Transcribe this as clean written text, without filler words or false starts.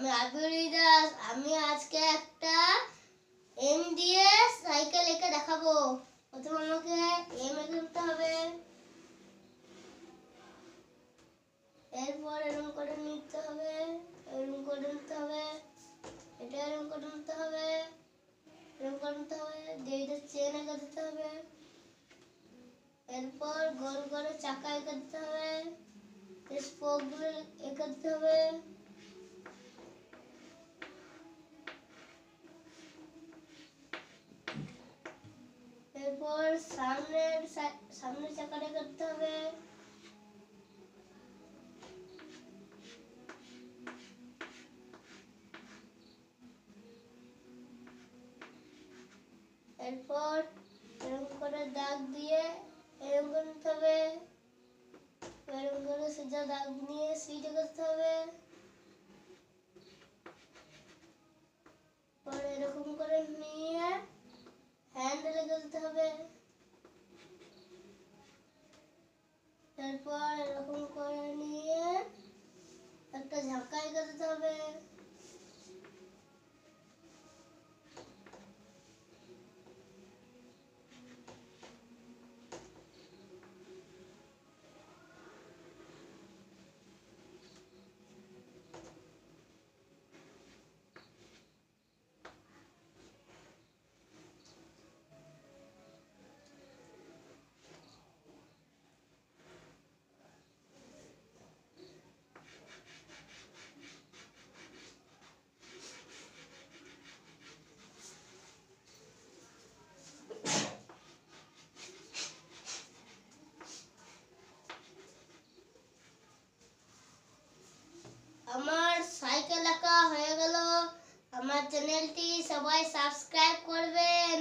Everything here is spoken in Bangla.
আমি আবির দাস। আমি আজকে একটা এম দিয়ে সাইকেল এঁকে দেখাবো। প্রথমে আমাকে এম এঁকে নিতে হবে, এরপর এরকম করে নিতে হবে, এরকম করে নিতে হবে, এটা এরকম করে নিতে হবে, এরকম করে নিতে হবে, দিয়ে এটা চেন এঁকে দিতে হবে, এরপর গোল করে চাকা এঁকে দিতে হবে, স্পোকগুলো এঁকে দিতে হবে, এরপর সামনের চাকাটা করতে হবে, এরপর এরকম করে দাগ দিয়ে এরকম করতে হবে, এরকম করে সোজা দাগ নিয়ে সিটে করতে হবে, পরে এরকম করে নিয়ে হ্যান্ডেলে করতে হবে, এরপর এরকম করে নিয়ে একটা ঝাঁকাই করতে হবে, আমার সাইকেল আঁকা হয়ে গেল। আমার চ্যানেলটি সবাই সাবস্ক্রাইব করবেন।